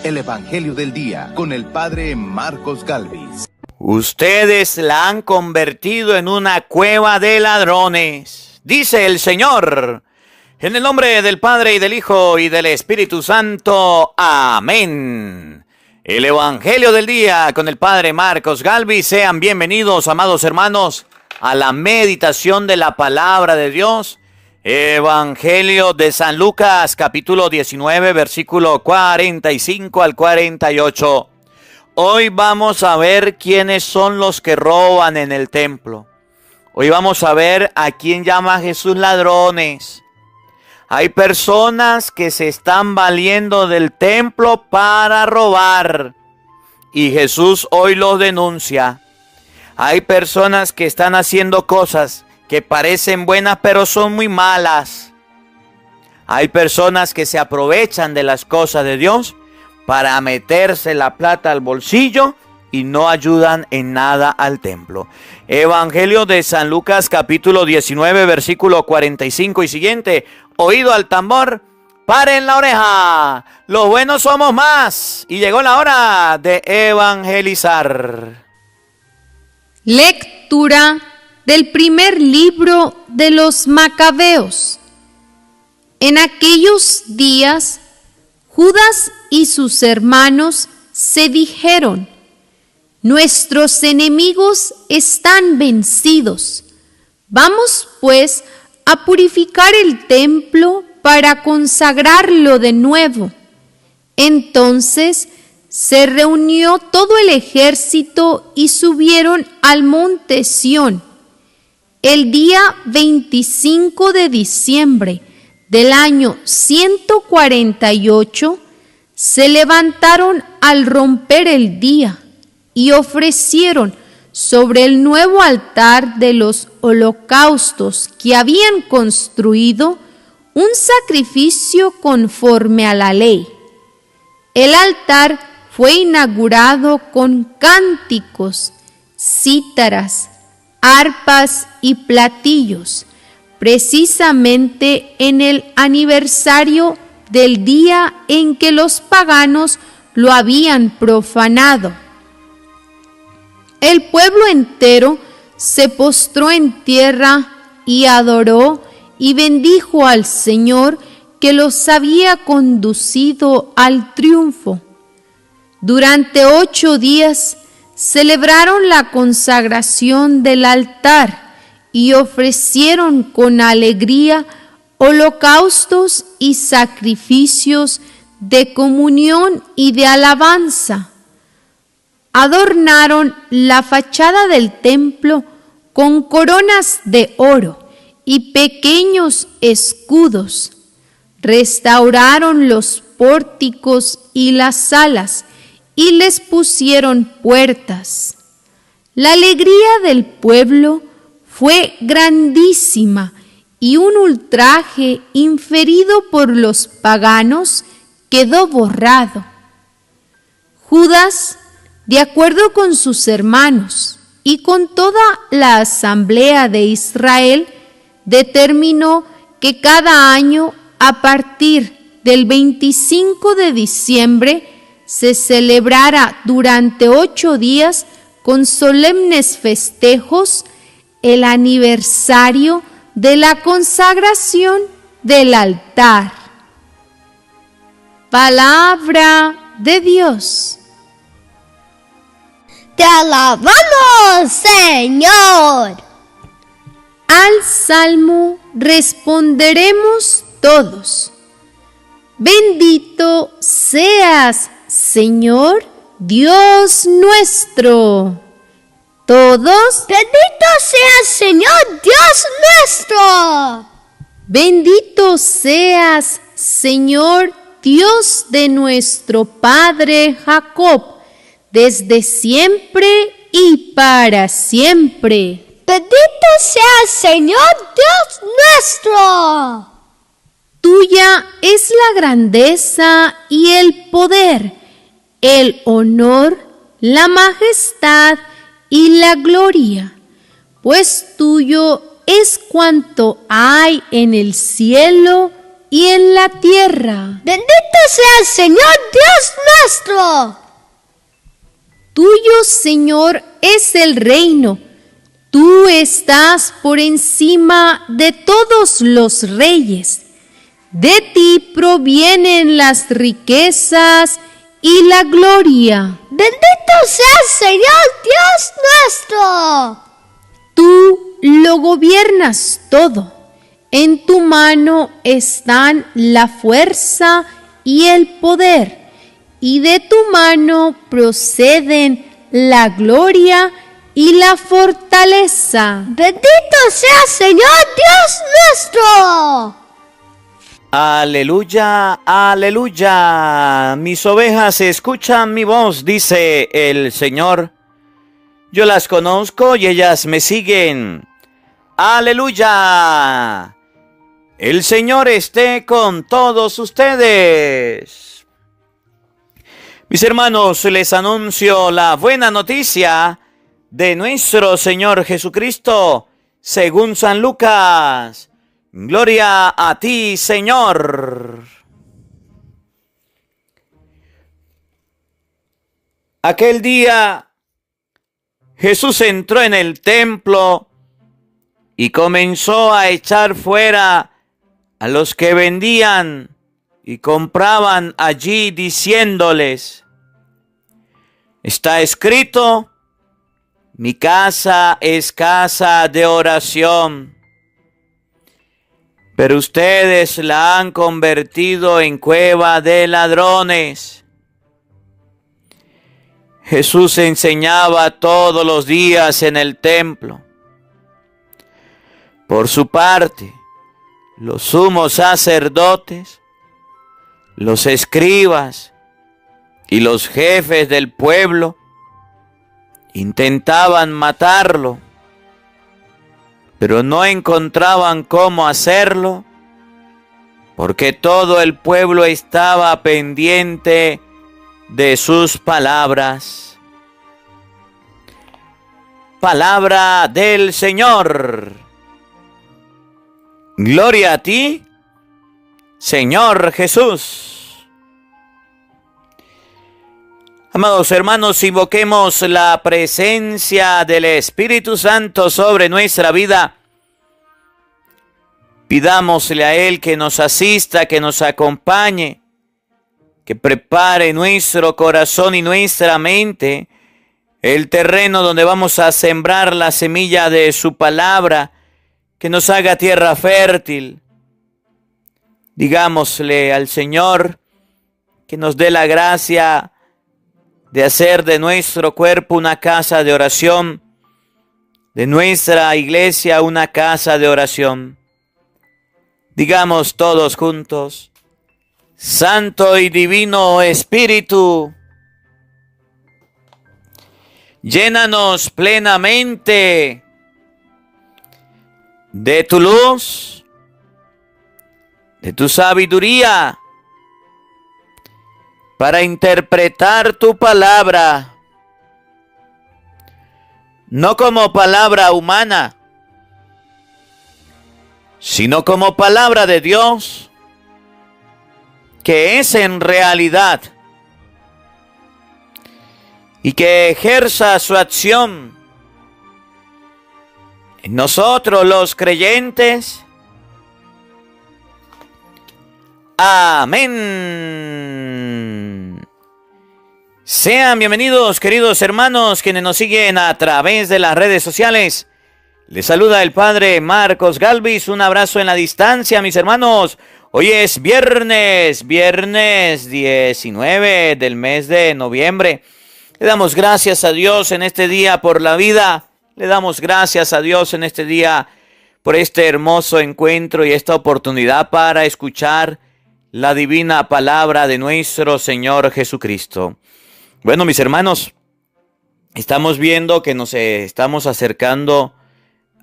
el Evangelio del Día con el Padre Marcos Galvis. Ustedes la han convertido en una cueva de ladrones, dice el Señor. En el nombre del Padre y del Hijo y del Espíritu Santo. Amén. El Evangelio del Día con el Padre Marcos Galvis. Sean bienvenidos, amados hermanos, a la meditación de la Palabra de Dios. Evangelio de San Lucas, capítulo 19, versículo 45 al 48. Hoy vamos a ver quiénes son los que roban en el templo. Hoy vamos a ver a quién llama Jesús ladrones. Hay personas que se están valiendo del templo para robar. Y Jesús hoy los denuncia. Hay personas que están haciendo cosas que parecen buenas pero son muy malas. Hay personas que se aprovechan de las cosas de Dios para meterse la plata al bolsillo y no ayudan en nada al templo. Evangelio de San Lucas, capítulo 19, versículo 45 y siguiente. Oído al tambor, paren la oreja. Los buenos somos más. Y llegó la hora de evangelizar. Lectura del primer libro de los Macabeos. En aquellos días, Judas y sus hermanos se dijeron: nuestros enemigos están vencidos. Vamos pues a purificar el templo para consagrarlo de nuevo. Entonces se reunió todo el ejército y subieron al monte Sión. El día 25 de diciembre del año 148, se levantaron al romper el día y ofrecieron sobre el nuevo altar de los holocaustos que habían construido un sacrificio conforme a la ley. El altar fue inaugurado con cánticos, cítaras, arpas y platillos, precisamente en el aniversario del día en que los paganos lo habían profanado. El pueblo entero se postró en tierra y adoró y bendijo al Señor que los había conducido al triunfo. Durante 8 días celebraron la consagración del altar y ofrecieron con alegría holocaustos y sacrificios de comunión y de alabanza. Adornaron la fachada del templo con coronas de oro y pequeños escudos. Restauraron los pórticos y las salas y les pusieron puertas. La alegría del pueblo fue grandísima y un ultraje inferido por los paganos quedó borrado. Judas, de acuerdo con sus hermanos y con toda la asamblea de Israel, determinó que cada año a partir del 25 de diciembre se celebrara durante 8 días con solemnes festejos el aniversario de la consagración del altar. Palabra de Dios. Te alabamos, Señor. Al salmo responderemos todos: bendito seas, Señor, Dios nuestro. Todos: bendito seas, Señor, Dios nuestro. Bendito seas, Señor, Dios de nuestro Padre Jacob, desde siempre y para siempre. Bendito seas, Señor, Dios nuestro. Tuya es la grandeza y el poder, el honor, la majestad y la gloria, pues tuyo es cuanto hay en el cielo y en la tierra. Bendito sea el Señor Dios nuestro. Tuyo, Señor, es el reino. Tú estás por encima de todos los reyes. De ti provienen las riquezas y la gloria. Bendito sea el Señor Dios nuestro. Tú lo gobiernas todo. En tu mano están la fuerza y el poder, y de tu mano proceden la gloria y la fortaleza. Bendito sea el Señor Dios nuestro. Aleluya, aleluya. Mis ovejas escuchan mi voz, dice el Señor. Yo las conozco y ellas me siguen. Aleluya. El Señor esté con todos ustedes. Mis hermanos, les anuncio la buena noticia de nuestro Señor Jesucristo, según San Lucas. Gloria a ti, Señor. Aquel día, Jesús entró en el templo y comenzó a echar fuera a los que vendían y compraban allí, diciéndoles: está escrito, mi casa es casa de oración, pero ustedes la han convertido en cueva de ladrones. Jesús enseñaba todos los días en el templo. Por su parte, los sumos sacerdotes, los escribas y los jefes del pueblo intentaban matarlo, pero no encontraban cómo hacerlo, porque todo el pueblo estaba pendiente de sus palabras. Palabra del Señor. Gloria a ti, Señor Jesús. Amados hermanos, invoquemos la presencia del Espíritu Santo sobre nuestra vida. Pidámosle a Él que nos asista, que nos acompañe, que prepare nuestro corazón y nuestra mente, el terreno donde vamos a sembrar la semilla de su palabra, que nos haga tierra fértil. Digámosle al Señor que nos dé la gracia de hacer de nuestro cuerpo una casa de oración, de nuestra iglesia una casa de oración. Digamos todos juntos: Santo y Divino Espíritu, llénanos plenamente de tu luz, de tu sabiduría, para interpretar tu palabra, no como palabra humana, sino como palabra de Dios, que es en realidad, y que ejerza su acción en nosotros los creyentes. Amén. Sean bienvenidos, queridos hermanos, quienes nos siguen a través de las redes sociales. Les saluda el Padre Marcos Galvis. Un abrazo en la distancia, mis hermanos. Hoy es viernes 19 del mes de noviembre. Le damos gracias a Dios en este día por la vida. Le damos gracias a Dios en este día por este hermoso encuentro y esta oportunidad para escuchar la divina palabra de nuestro Señor Jesucristo. Bueno, mis hermanos, estamos viendo que nos estamos acercando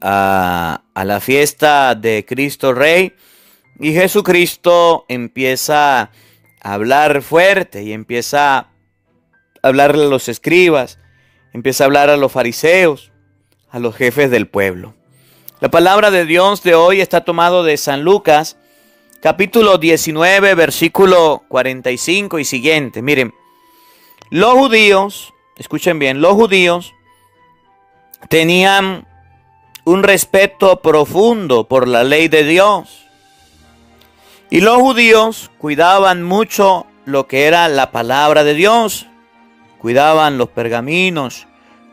a la fiesta de Cristo Rey, y Jesucristo empieza a hablar fuerte y empieza a hablarle a los escribas, empieza a hablar a los fariseos, a los jefes del pueblo. La palabra de Dios de hoy está tomado de San Lucas, capítulo 19, versículo 45 y siguiente. Miren, los judíos, escuchen bien, los judíos tenían un respeto profundo por la ley de Dios. Y los judíos cuidaban mucho lo que era la palabra de Dios. Cuidaban los pergaminos,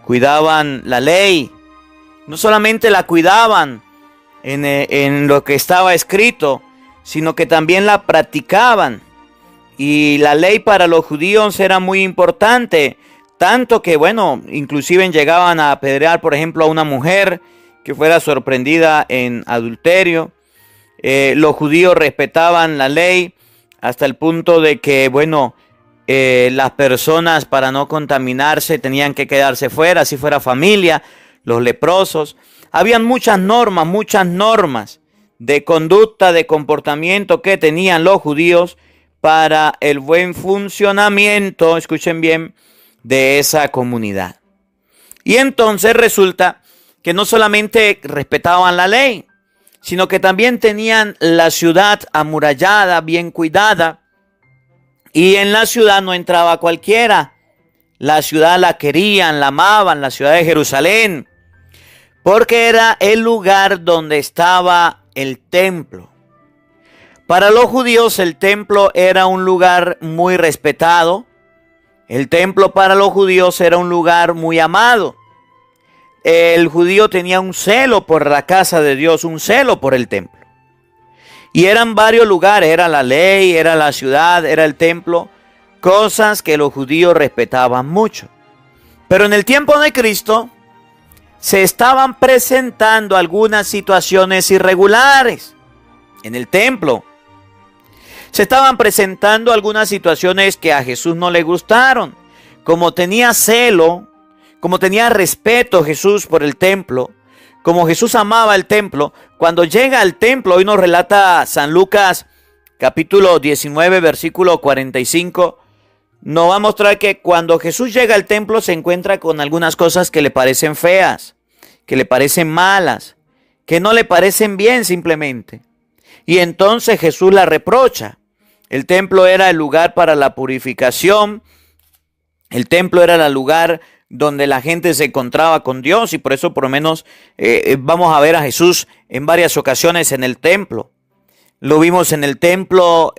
cuidaban la ley. No solamente la cuidaban en lo que estaba escrito, sino que también la practicaban. Y la ley para los judíos era muy importante, tanto que, bueno, inclusive llegaban a apedrear, por ejemplo, a una mujer que fuera sorprendida en adulterio. Los judíos respetaban la ley hasta el punto de que, bueno, las personas, para no contaminarse, tenían que quedarse fuera, si fuera familia, los leprosos. Habían muchas normas de conducta, de comportamiento que tenían los judíos para el buen funcionamiento, escuchen bien, de esa comunidad. Y entonces resulta que no solamente respetaban la ley, sino que también tenían la ciudad amurallada, bien cuidada, y en la ciudad no entraba cualquiera. La ciudad la querían, la amaban, la ciudad de Jerusalén, porque era el lugar donde estaba el templo. Para los judíos el templo era un lugar muy respetado. El templo para los judíos era un lugar muy amado. El judío tenía un celo por la casa de Dios, un celo por el templo. Y eran varios lugares, era la ley, era la ciudad, era el templo, cosas que los judíos respetaban mucho. Pero en el tiempo de Cristo se estaban presentando algunas situaciones irregulares en el templo. Se estaban presentando algunas situaciones que a Jesús no le gustaron. Como tenía celo, como tenía respeto Jesús por el templo, como Jesús amaba el templo, cuando llega al templo, hoy nos relata San Lucas capítulo 19 versículo 45, nos va a mostrar que cuando Jesús llega al templo se encuentra con algunas cosas que le parecen feas, que le parecen malas, que no le parecen bien simplemente. Y entonces Jesús la reprocha. El templo era el lugar para la purificación, el templo era el lugar donde la gente se encontraba con Dios, y por eso por lo menos vamos a ver a Jesús en varias ocasiones en el templo. Lo vimos en el templo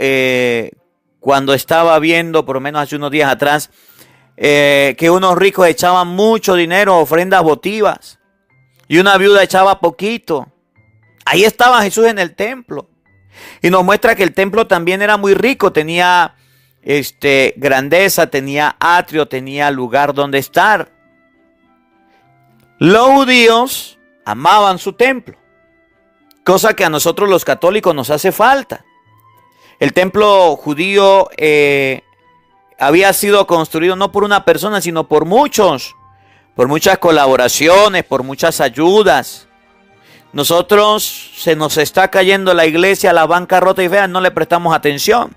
cuando estaba viendo, por lo menos hace unos días atrás, que unos ricos echaban mucho dinero, ofrendas votivas, y una viuda echaba poquito. Ahí estaba Jesús en el templo. Y nos muestra que el templo también era muy rico, tenía grandeza, tenía atrio, tenía lugar donde estar. Los judíos amaban su templo, cosa que a nosotros los católicos nos hace falta. El templo judío había sido construido no por una persona, sino por muchas colaboraciones, por muchas ayudas. Nosotros se nos está cayendo la iglesia a la bancarrota y vean, no le prestamos atención.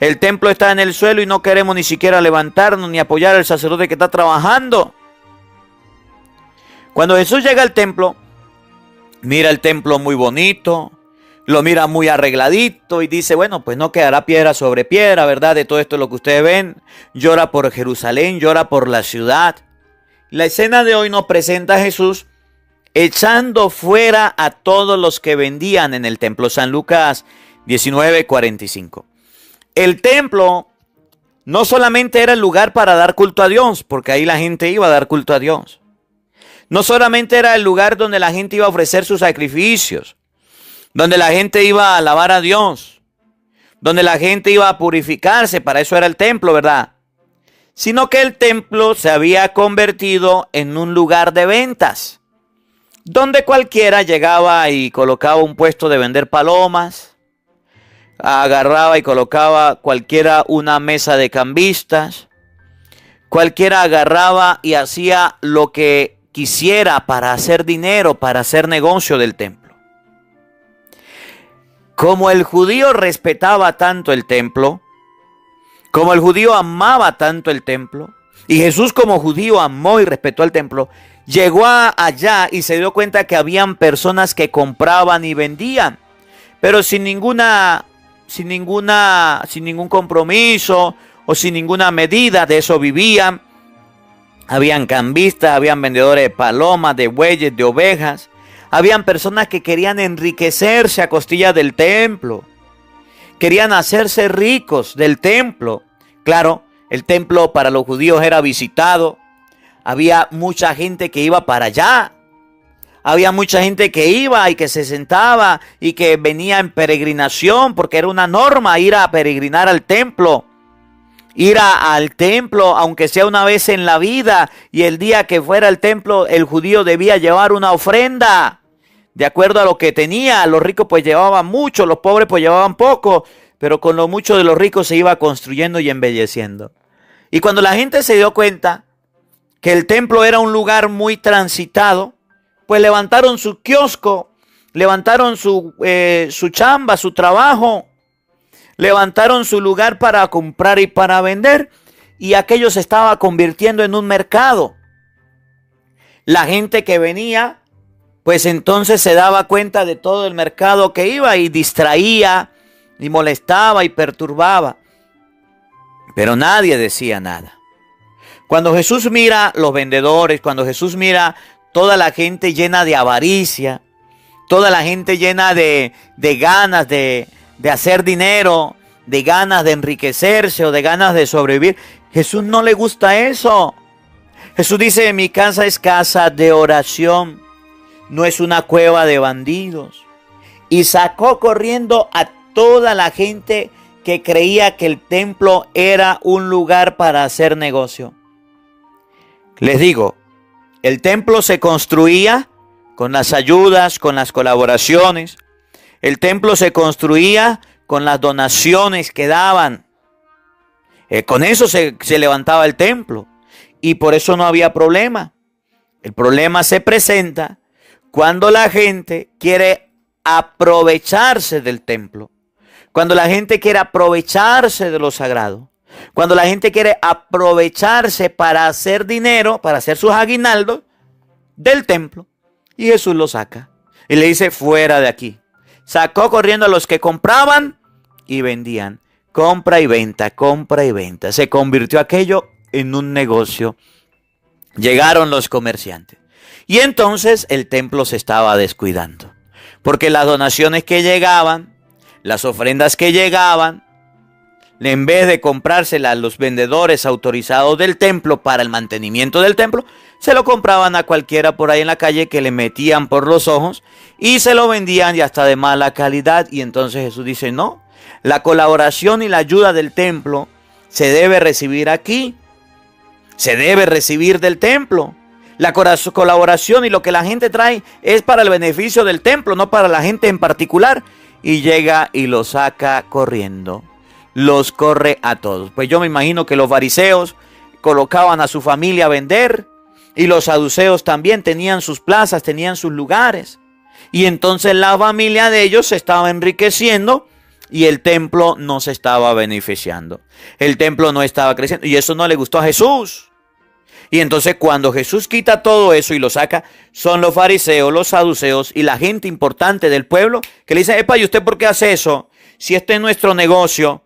El templo está en el suelo y no queremos ni siquiera levantarnos ni apoyar al sacerdote que está trabajando. Cuando Jesús llega al templo, mira el templo muy bonito, lo mira muy arregladito y dice, bueno, pues no quedará piedra sobre piedra, ¿verdad? De todo esto lo que ustedes ven, llora por Jerusalén, llora por la ciudad. La escena de hoy nos presenta a Jesús echando fuera a todos los que vendían en el templo. San Lucas 19:45. El templo no solamente era el lugar para dar culto a Dios, porque ahí la gente iba a dar culto a Dios. No solamente era el lugar donde la gente iba a ofrecer sus sacrificios, donde la gente iba a alabar a Dios, donde la gente iba a purificarse, para eso era el templo, ¿verdad? Sino que el templo se había convertido en un lugar de ventas, donde cualquiera llegaba y colocaba un puesto de vender palomas, agarraba y colocaba cualquiera una mesa de cambistas, cualquiera agarraba y hacía lo que quisiera para hacer dinero, para hacer negocio del templo. Como el judío respetaba tanto el templo, como el judío amaba tanto el templo, y Jesús como judío amó y respetó el templo, llegó allá y se dio cuenta que habían personas que compraban y vendían, pero sin ninguna sin ningún compromiso o sin ninguna medida, de eso vivían. Habían cambistas, habían vendedores de palomas, de bueyes, de ovejas. Habían personas que querían enriquecerse a costillas del templo. Querían hacerse ricos del templo. Claro, el templo para los judíos era visitado. Había mucha gente que iba para allá. Había mucha gente que iba y que se sentaba y que venía en peregrinación, porque era una norma ir a peregrinar al templo. Al templo, aunque sea una vez en la vida, y el día que fuera al templo, el judío debía llevar una ofrenda, de acuerdo a lo que tenía. Los ricos pues llevaban mucho, los pobres pues llevaban poco, pero con lo mucho de los ricos se iba construyendo y embelleciendo. Y cuando la gente se dio cuenta que el templo era un lugar muy transitado, pues levantaron su kiosco, levantaron su chamba, su trabajo, levantaron su lugar para comprar y para vender, y aquello se estaba convirtiendo en un mercado. La gente que venía, pues entonces se daba cuenta de todo el mercado que iba y distraía, y molestaba y perturbaba. Pero nadie decía nada. Cuando Jesús mira los vendedores, cuando Jesús mira toda la gente llena de avaricia, toda la gente llena de ganas de hacer dinero, de ganas de enriquecerse o de ganas de sobrevivir, Jesús no le gusta eso. Jesús dice: mi casa es casa de oración, no es una cueva de bandidos. Y sacó corriendo a toda la gente que creía que el templo era un lugar para hacer negocio. Les digo, el templo se construía con las ayudas, con las colaboraciones. El templo se construía con las donaciones que daban. Con eso se levantaba el templo. Y por eso no había problema. El problema se presenta cuando la gente quiere aprovecharse del templo. Cuando la gente quiere aprovecharse de lo sagrado. Cuando la gente quiere aprovecharse para hacer dinero, para hacer sus aguinaldos del templo. Y Jesús lo saca y le dice: fuera de aquí. Sacó corriendo a los que compraban y vendían. Compra y venta, compra y venta. Se convirtió aquello en un negocio. Llegaron los comerciantes. Y entonces el templo se estaba descuidando. Porque las donaciones que llegaban, las ofrendas que llegaban, en vez de comprárselas a los vendedores autorizados del templo para el mantenimiento del templo, se lo compraban a cualquiera por ahí en la calle que le metían por los ojos y se lo vendían y hasta de mala calidad. Y entonces Jesús dice: no, la colaboración y la ayuda del templo se debe recibir aquí, se debe recibir del templo. La colaboración y lo que la gente trae es para el beneficio del templo, no para la gente en particular. Y llega y lo saca corriendo. Los corre a todos. Pues yo me imagino que los fariseos colocaban a su familia a vender y los saduceos también tenían sus plazas, tenían sus lugares. Y entonces la familia de ellos se estaba enriqueciendo y el templo no se estaba beneficiando. El templo no estaba creciendo y eso no le gustó a Jesús. Y entonces cuando Jesús quita todo eso y lo saca, son los fariseos, los saduceos y la gente importante del pueblo que le dicen: epa, ¿y usted por qué hace eso? Si este es nuestro negocio.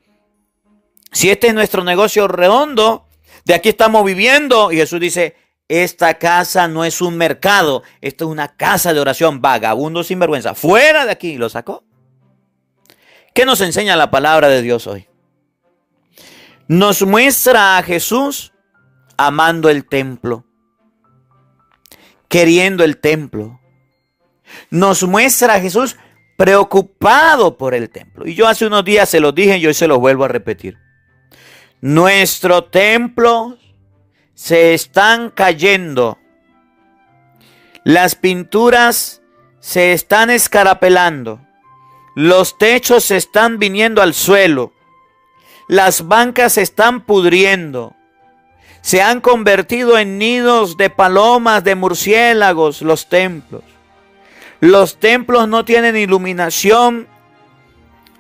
Si este es nuestro negocio redondo, de aquí estamos viviendo. Y Jesús dice: esta casa no es un mercado, esto es una casa de oración, vagabundo sinvergüenza, fuera de aquí. Y lo sacó. ¿Qué nos enseña la palabra de Dios hoy? Nos muestra a Jesús amando el templo, queriendo el templo. Nos muestra a Jesús preocupado por el templo. Y yo hace unos días se los dije y hoy se los vuelvo a repetir. Nuestro templo se están cayendo. Las pinturas se están escarapelando. Los techos se están viniendo al suelo. Las bancas se están pudriendo. Se han convertido en nidos de palomas, de murciélagos, los templos. Los templos no tienen iluminación.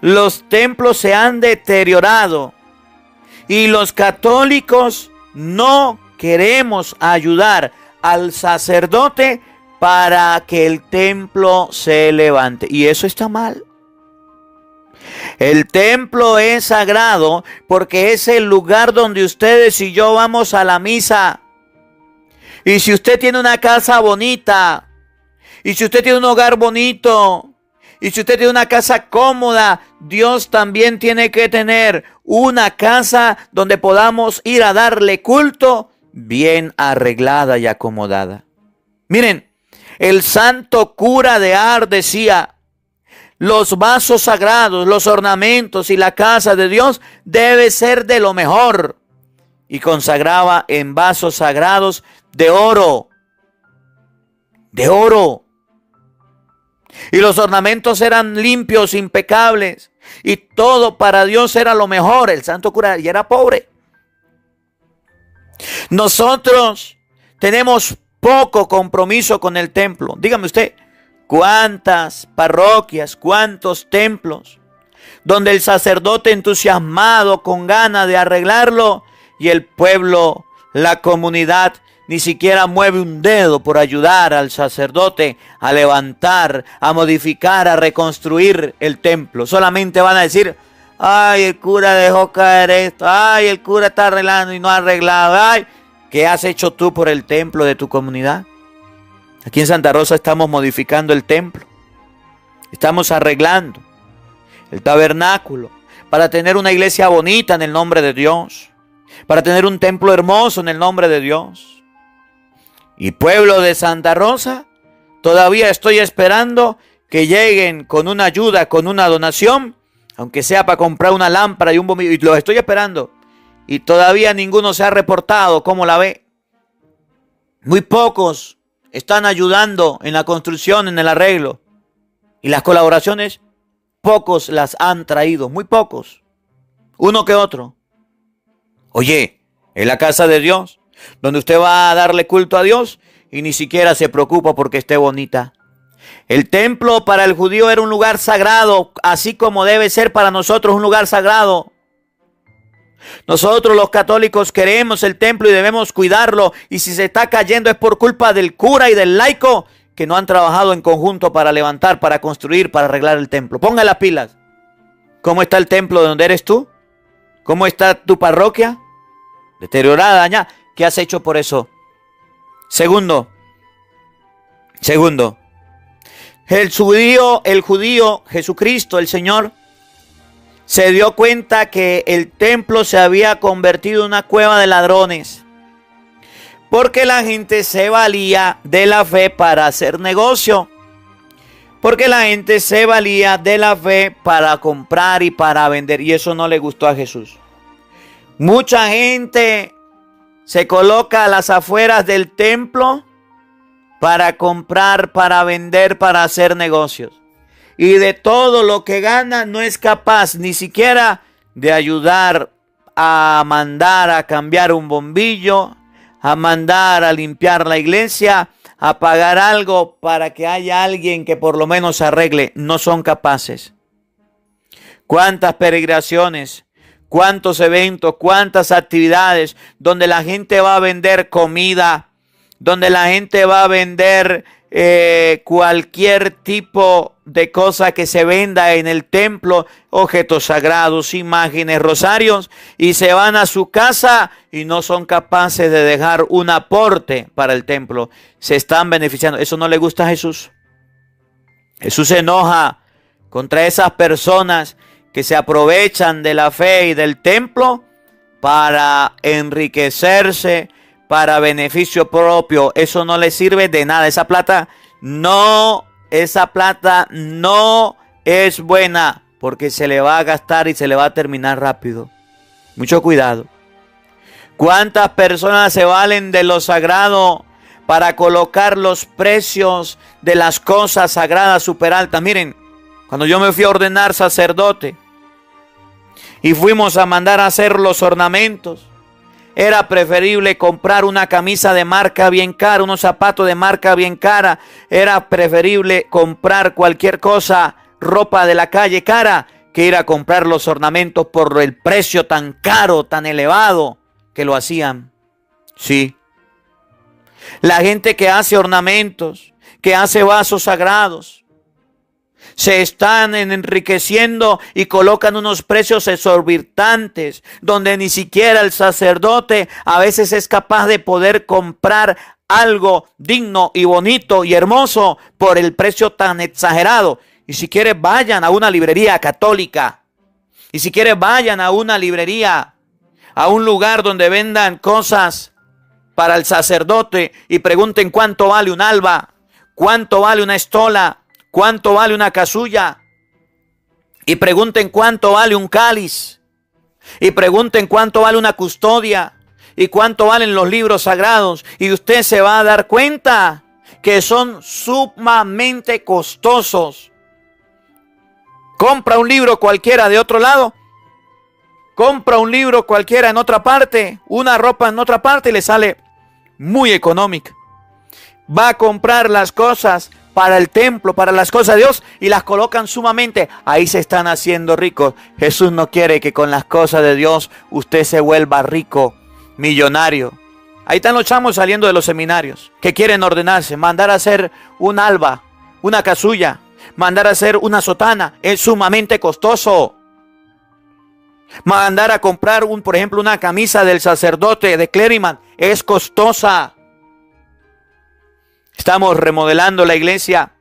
Los templos se han deteriorado. Y los católicos no queremos ayudar al sacerdote para que el templo se levante. Y eso está mal. El templo es sagrado porque es el lugar donde ustedes y yo vamos a la misa. Y si usted tiene una casa bonita, y si usted tiene un hogar bonito, y si usted tiene una casa cómoda, Dios también tiene que tener una casa donde podamos ir a darle culto bien arreglada y acomodada. Miren, el santo cura de Ars decía: los vasos sagrados, los ornamentos y la casa de Dios debe ser de lo mejor. Y consagraba en vasos sagrados de oro. De oro. Y los ornamentos eran limpios, impecables. Y todo para Dios era lo mejor. El santo cura y era pobre. Nosotros tenemos poco compromiso con el templo. Dígame usted, ¿cuántas parroquias, cuántos templos donde el sacerdote entusiasmado con ganas de arreglarlo y el pueblo, la comunidad, ni siquiera mueve un dedo por ayudar al sacerdote a levantar, a modificar, a reconstruir el templo? Solamente van a decir: ay, el cura dejó caer esto, ay, el cura está arreglando y no ha arreglado, ay. ¿Qué has hecho tú por el templo de tu comunidad? Aquí en Santa Rosa estamos modificando el templo. Estamos arreglando el tabernáculo para tener una iglesia bonita en el nombre de Dios, para tener un templo hermoso en el nombre de Dios. Y pueblo de Santa Rosa, todavía estoy esperando que lleguen con una ayuda, con una donación, aunque sea para comprar una lámpara y un bombillo, y los estoy esperando. Y todavía ninguno se ha reportado. ¿Cómo la ve? Muy pocos están ayudando en la construcción, en el arreglo. Y las colaboraciones, pocos las han traído, muy pocos. Uno que otro. Oye, en la casa de Dios, donde usted va a darle culto a Dios y ni siquiera se preocupa porque esté bonita. El templo para el judío era un lugar sagrado, así como debe ser para nosotros un lugar sagrado. Nosotros los católicos queremos el templo y debemos cuidarlo, y si se está cayendo es por culpa del cura y del laico que no han trabajado en conjunto para levantar, para construir, para arreglar el templo. Ponga las pilas. ¿Cómo está el templo de donde eres tú? ¿Cómo está tu parroquia? Deteriorada, dañada. ¿Qué has hecho por eso? Segundo, el judío, Jesucristo, el Señor, se dio cuenta que el templo se había convertido en una cueva de ladrones, porque la gente se valía de la fe para hacer negocio, porque la gente se valía de la fe para comprar y para vender, y eso no le gustó a Jesús. Mucha gente se coloca a las afueras del templo para comprar, para vender, para hacer negocios. Y de todo lo que gana no es capaz ni siquiera de ayudar a mandar a cambiar un bombillo, a mandar a limpiar la iglesia, a pagar algo para que haya alguien que por lo menos arregle. No son capaces. ¿Cuántas peregrinaciones? ¿Cuántos eventos? ¿Cuántas actividades donde la gente va a vender comida? Donde la gente va a vender cualquier tipo de cosa que se venda en el templo, objetos sagrados, imágenes, rosarios, y se van a su casa y no son capaces de dejar un aporte para el templo. Se están beneficiando. ¿Eso no le gusta a Jesús? Jesús se enoja contra esas personas que se aprovechan de la fe y del templo para enriquecerse, para beneficio propio. Eso no le sirve de nada. Esa plata no es buena, porque se le va a gastar y se le va a terminar rápido. Mucho cuidado. ¿Cuántas personas se valen de lo sagrado para colocar los precios de las cosas sagradas súper altas? Miren, cuando yo me fui a ordenar sacerdote y fuimos a mandar a hacer los ornamentos, era preferible comprar una camisa de marca bien cara, unos zapatos de marca bien cara. Era preferible comprar cualquier cosa, ropa de la calle cara, que ir a comprar los ornamentos por el precio tan caro, tan elevado que lo hacían. Sí. La gente que hace ornamentos, que hace vasos sagrados, Se están enriqueciendo y colocan unos precios exorbitantes, donde ni siquiera el sacerdote a veces es capaz de poder comprar algo digno y bonito y hermoso por el precio tan exagerado. Y si quieren, vayan a una librería católica. Y si quieren, vayan a una librería, a un lugar donde vendan cosas para el sacerdote y pregunten cuánto vale un alba, cuánto vale una estola, cuánto vale una casulla. Y pregunten cuánto vale un cáliz. Y pregunten cuánto vale una custodia. Y cuánto valen los libros sagrados. Y usted se va a dar cuenta que son sumamente costosos. Compra un libro cualquiera de otro lado. Compra un libro cualquiera en otra parte. Una ropa en otra parte y le sale muy económica. Va a comprar las cosas para el templo, para las cosas de Dios, y las colocan sumamente. Ahí se están haciendo ricos. Jesús no quiere que con las cosas de Dios usted se vuelva rico, millonario. Ahí están los chamos saliendo de los seminarios que quieren ordenarse, mandar a hacer un alba, una casulla, mandar a hacer una sotana. Es sumamente costoso. Mandar a comprar por ejemplo, una camisa del sacerdote de clériman es costosa. Estamos remodelando la iglesia.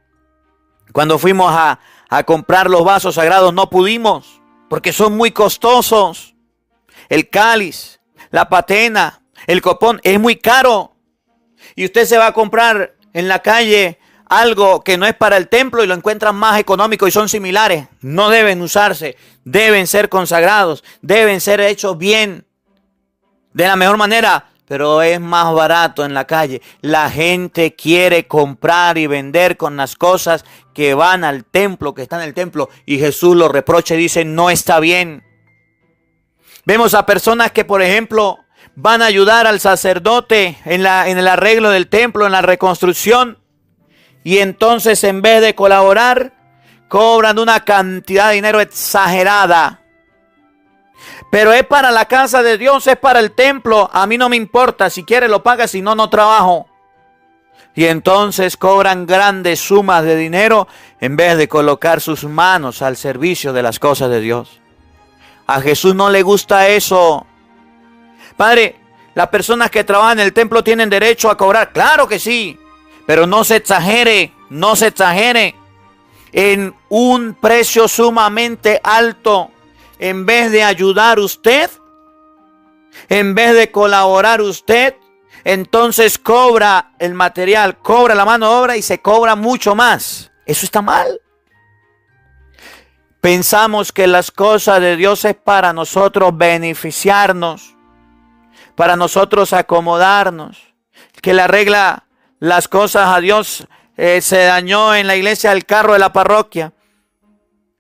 Cuando fuimos a comprar los vasos sagrados no pudimos, porque son muy costosos. El cáliz, la patena, el copón, es muy caro. Y usted se va a comprar en la calle algo que no es para el templo y lo encuentran más económico y son similares. No deben usarse, deben ser consagrados, deben ser hechos bien, de la mejor manera. Pero es más barato en la calle. La gente quiere comprar y vender con las cosas que van al templo, que están en el templo. Y Jesús lo reprocha y dice, no está bien. Vemos a personas que, por ejemplo, van a ayudar al sacerdote en el arreglo del templo, en la reconstrucción. Y entonces, en vez de colaborar, cobran una cantidad de dinero exagerada. Pero es para la casa de Dios, es para el templo. A mí no me importa, si quiere lo paga, si no, no trabajo. Y entonces cobran grandes sumas de dinero en vez de colocar sus manos al servicio de las cosas de Dios. A Jesús no le gusta eso. Padre, las personas que trabajan en el templo tienen derecho a cobrar. Claro que sí, pero no se exagere, no se exagere en un precio sumamente alto. En vez de ayudar usted, en vez de colaborar usted, entonces cobra el material, cobra la mano de obra y se cobra mucho más. Eso está mal. Pensamos que las cosas de Dios es para nosotros beneficiarnos, para nosotros acomodarnos. Que le arregla las cosas a Dios, se dañó en la iglesia el carro de la parroquia.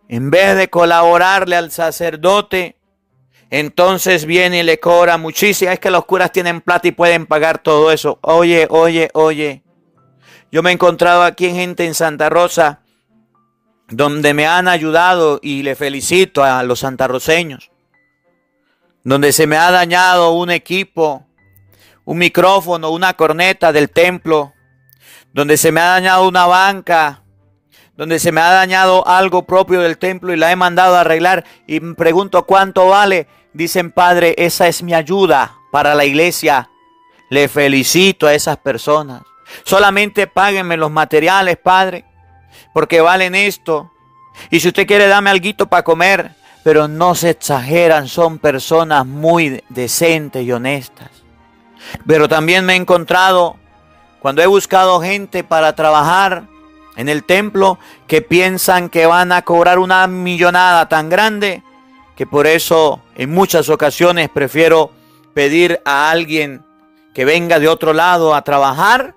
En vez de colaborarle al sacerdote, entonces viene y le cobra muchísimo. Es que los curas tienen plata y pueden pagar todo eso. Oye. Yo me he encontrado aquí en gente en Santa Rosa, donde me han ayudado y le felicito a los santarroceños. Donde se me ha dañado un equipo, un micrófono, una corneta del templo. Donde se me ha dañado una banca. Donde se me ha dañado algo propio del templo y la he mandado a arreglar y me pregunto cuánto vale. Dicen, padre, esa es mi ayuda para la iglesia. Le felicito a esas personas. Solamente páguenme los materiales, padre, porque valen esto. Y si usted quiere, dame alguito para comer. Pero no se exageran, son personas muy decentes y honestas. Pero también me he encontrado, cuando he buscado gente para trabajar en el templo, que piensan que van a cobrar una millonada tan grande, que por eso en muchas ocasiones prefiero pedir a alguien que venga de otro lado a trabajar,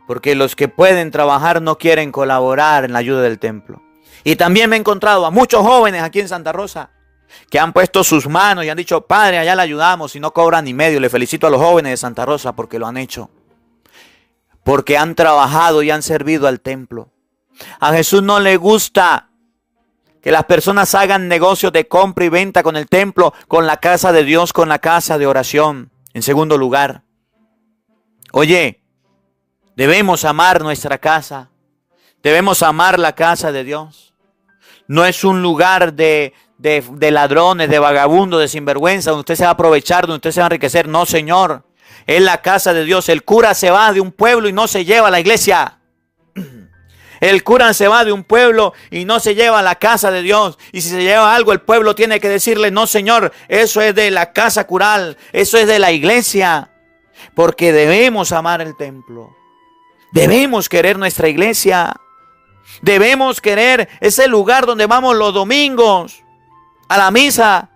porque los que pueden trabajar no quieren colaborar en la ayuda del templo. Y también me he encontrado a muchos jóvenes aquí en Santa Rosa que han puesto sus manos y han dicho, padre, allá le ayudamos y no cobran ni medio. Le felicito a los jóvenes de Santa Rosa porque lo han hecho. Porque han trabajado y han servido al templo. A Jesús no le gusta que las personas hagan negocios de compra y venta con el templo, con la casa de Dios, con la casa de oración. En segundo lugar, oye, debemos amar nuestra casa. Debemos amar la casa de Dios. No es un lugar de ladrones, de vagabundos, de sinvergüenza, donde usted se va a aprovechar, donde usted se va a enriquecer. No, Señor. Es la casa de Dios. El cura se va de un pueblo y no se lleva a la iglesia. El cura se va de un pueblo y no se lleva a la casa de Dios. Y si se lleva algo, el pueblo tiene que decirle, no, Señor, eso es de la casa cural, eso es de la iglesia. Porque debemos amar el templo. Debemos querer nuestra iglesia. Debemos querer ese lugar donde vamos los domingos a la misa.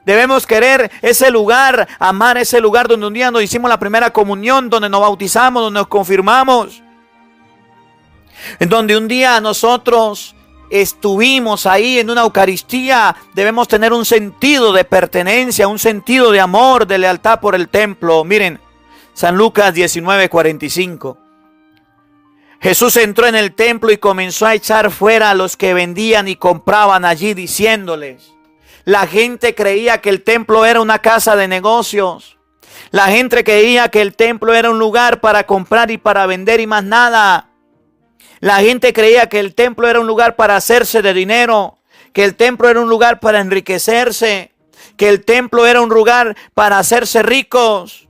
Debemos querer ese lugar, amar ese lugar donde un día nos hicimos la primera comunión, donde nos bautizamos, donde nos confirmamos. En donde un día nosotros estuvimos ahí en una Eucaristía. Debemos tener un sentido de pertenencia, un sentido de amor, de lealtad por el templo. Miren, San Lucas 19:45. Jesús entró en el templo y comenzó a echar fuera a los que vendían y compraban allí, diciéndoles. La gente creía que el templo era una casa de negocios. La gente creía que el templo era un lugar para comprar y para vender y más nada. La gente creía que el templo era un lugar para hacerse de dinero, que el templo era un lugar para enriquecerse, que el templo era un lugar para hacerse ricos,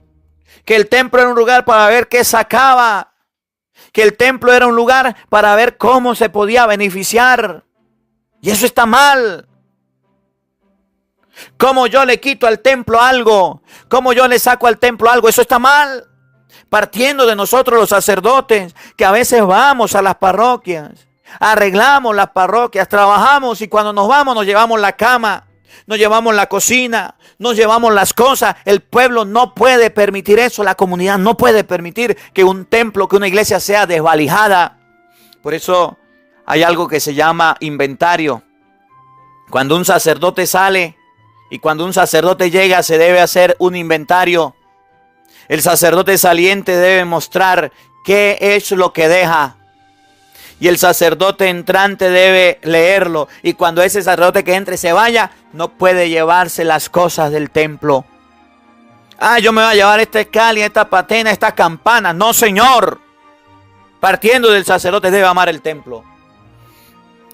que el templo era un lugar para ver qué sacaba, que el templo era un lugar para ver cómo se podía beneficiar. Y eso está mal. ¿Cómo yo le quito al templo algo? ¿Cómo yo le saco al templo algo? Eso está mal. Partiendo de nosotros los sacerdotes, que a veces vamos a las parroquias, arreglamos las parroquias, trabajamos y cuando nos vamos nos llevamos la cama, nos llevamos la cocina, nos llevamos las cosas. El pueblo no puede permitir eso, la comunidad no puede permitir que un templo, que una iglesia sea desvalijada. Por eso hay algo que se llama inventario. Cuando un sacerdote sale y cuando un sacerdote llega, se debe hacer un inventario. El sacerdote saliente debe mostrar qué es lo que deja. Y el sacerdote entrante debe leerlo. Y cuando ese sacerdote que entre se vaya, no puede llevarse las cosas del templo. Yo me voy a llevar esta escalia, esta patena, esta campana. No, Señor. Partiendo del sacerdote debe amar el templo.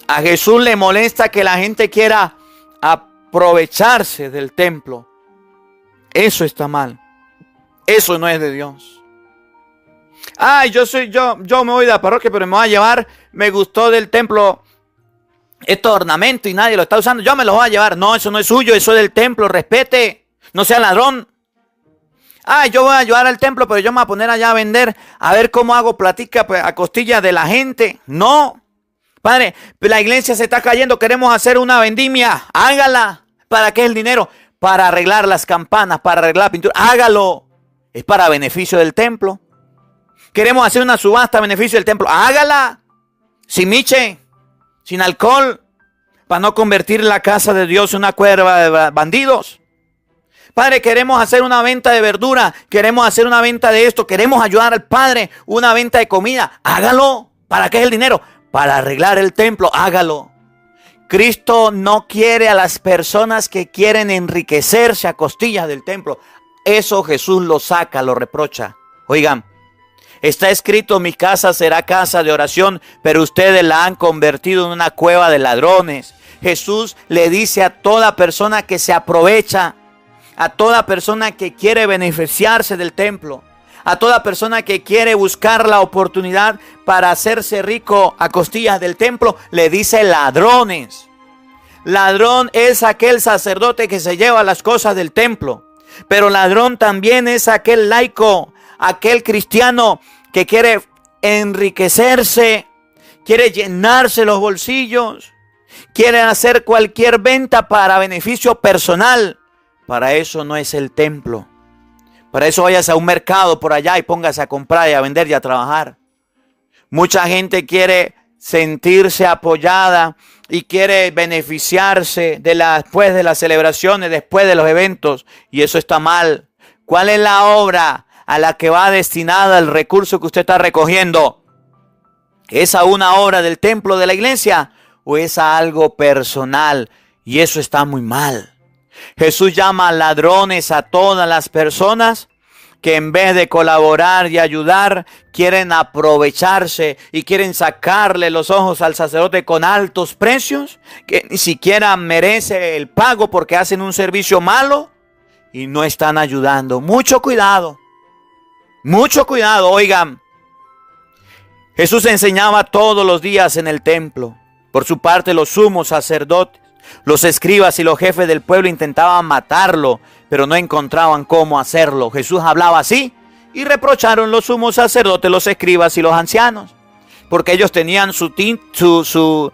A Jesús le molesta que la gente quiera aprovecharse del templo. Eso está mal. Eso no es de Dios. Yo me voy de la parroquia, pero me voy a llevar, me gustó del templo estos ornamentos y nadie lo está usando, yo me los voy a llevar. No, eso no es suyo, eso es del templo, respete, no sea ladrón. Yo voy a ayudar al templo, pero yo me voy a poner allá a vender, a ver cómo hago platica a costillas de la gente. No, padre, la iglesia se está cayendo, queremos hacer una vendimia, hágala. ¿Para qué es el dinero? Para arreglar las campanas, para arreglar la pintura, hágalo. Es para beneficio del templo. Queremos hacer una subasta a beneficio del templo. Hágala. Sin miche. Sin alcohol. Para no convertir la casa de Dios en una cueva de bandidos. Padre, queremos hacer una venta de verdura. Queremos hacer una venta de esto. Queremos ayudar al Padre. Una venta de comida. Hágalo. ¿Para qué es el dinero? Para arreglar el templo. Hágalo. Cristo no quiere a las personas que quieren enriquecerse a costillas del templo. Eso Jesús lo saca, lo reprocha. Oigan, está escrito: mi casa será casa de oración, pero ustedes la han convertido en una cueva de ladrones. Jesús le dice a toda persona que se aprovecha, a toda persona que quiere beneficiarse del templo, a toda persona que quiere buscar la oportunidad para hacerse rico a costillas del templo, le dice ladrones. Ladrón es aquel sacerdote que se lleva las cosas del templo. Pero ladrón también es aquel laico, aquel cristiano que quiere enriquecerse, quiere llenarse los bolsillos, quiere hacer cualquier venta para beneficio personal. Para eso no es el templo. Para eso vayas a un mercado por allá y póngase a comprar y a vender y a trabajar. Mucha gente quiere sentirse apoyada y quiere beneficiarse después de las celebraciones, después de los eventos, y eso está mal. ¿Cuál es la obra a la que va destinada el recurso que usted está recogiendo? ¿Es a una obra del templo de la iglesia o es a algo personal? Y eso está muy mal. Jesús llama ladrones a todas las personas que en vez de colaborar y ayudar, quieren aprovecharse y quieren sacarle los ojos al sacerdote con altos precios, que ni siquiera merece el pago porque hacen un servicio malo y no están ayudando. Mucho cuidado, oigan. Jesús enseñaba todos los días en el templo. Por su parte, los sumos sacerdotes, los escribas y los jefes del pueblo intentaban matarlo, pero no encontraban cómo hacerlo. Jesús hablaba así y reprocharon los sumos sacerdotes, los escribas y los ancianos, porque ellos tenían su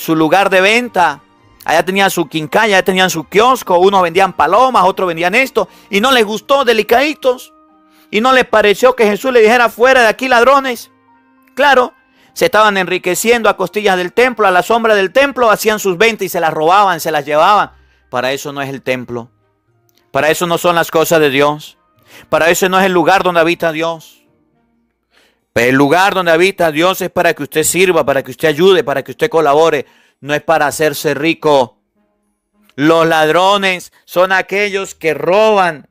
lugar de venta. Allá tenían su quincalla, allá tenían su kiosco. Unos vendían palomas, otros vendían esto, y no les gustó, delicaditos, y no les pareció que Jesús le dijera: fuera de aquí, ladrones. Claro, se estaban enriqueciendo a costillas del templo, a la sombra del templo, hacían sus ventas y se las robaban, se las llevaban. Para eso no es el templo. Para eso no son las cosas de Dios. Para eso no es el lugar donde habita Dios. El lugar donde habita Dios es para que usted sirva, para que usted ayude, para que usted colabore. No es para hacerse rico. Los ladrones son aquellos que roban,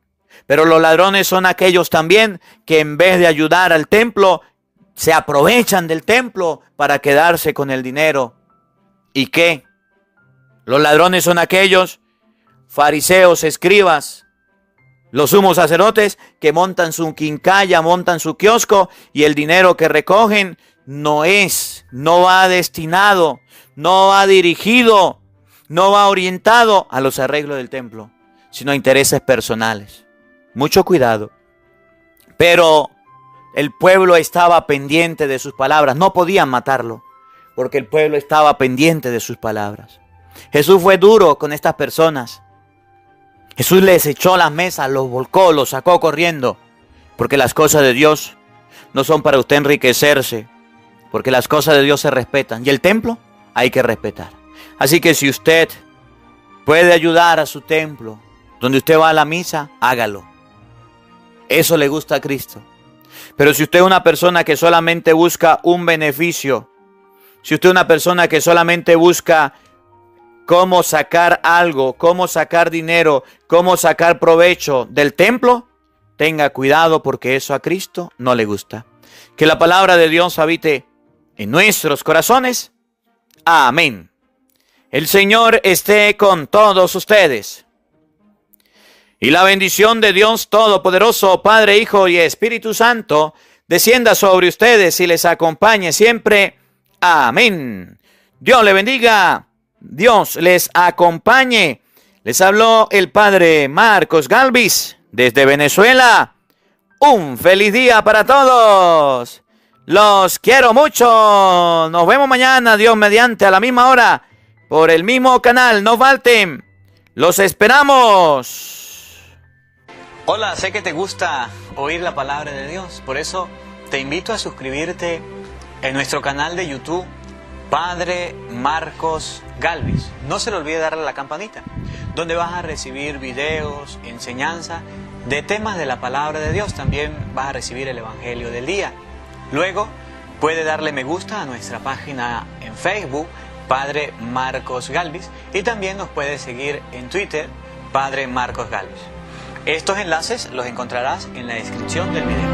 pero los ladrones son aquellos también que en vez de ayudar al templo, se aprovechan del templo para quedarse con el dinero. ¿Y qué? Los ladrones son aquellos fariseos, escribas, los sumos sacerdotes que montan su quincalla, montan su kiosco, y el dinero que recogen no va destinado, no va dirigido, no va orientado a los arreglos del templo, sino a intereses personales. Mucho cuidado. Pero el pueblo estaba pendiente de sus palabras. No podían matarlo, porque el pueblo estaba pendiente de sus palabras. Jesús fue duro con estas personas. Jesús les echó las mesas, los volcó, los sacó corriendo, porque las cosas de Dios no son para usted enriquecerse, porque las cosas de Dios se respetan, y el templo hay que respetar. Así que si usted puede ayudar a su templo, donde usted va a la misa, hágalo. Eso le gusta a Cristo. Pero si usted es una persona que solamente busca un beneficio, si usted es una persona que solamente busca cómo sacar algo, cómo sacar dinero, cómo sacar provecho del templo, tenga cuidado, porque eso a Cristo no le gusta. Que la palabra de Dios habite en nuestros corazones. Amén. El Señor esté con todos ustedes. Y la bendición de Dios Todopoderoso, Padre, Hijo y Espíritu Santo, descienda sobre ustedes y les acompañe siempre. Amén. Dios le bendiga. Dios les acompañe. Les habló el Padre Marcos Galvis desde Venezuela. Un feliz día para todos. Los quiero mucho. Nos vemos mañana, Dios mediante, a la misma hora, por el mismo canal. No falten. Los esperamos. Hola, sé que te gusta oír la palabra de Dios. Por eso te invito a suscribirte en nuestro canal de YouTube, Padre Marcos Galvis. No se le olvide darle a la campanita, donde vas a recibir videos, enseñanza de temas de la palabra de Dios. También vas a recibir el Evangelio del día. Luego puede darle me gusta a nuestra página en Facebook, Padre Marcos Galvis, y también nos puede seguir en Twitter, Padre Marcos Galvis. Estos enlaces los encontrarás en la descripción del video.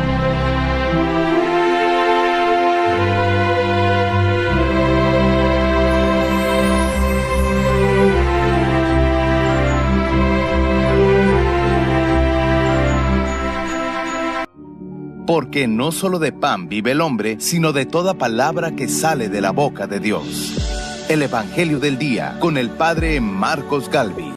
Porque no solo de pan vive el hombre, sino de toda palabra que sale de la boca de Dios. El Evangelio del Día, con el Padre Marcos Galvis.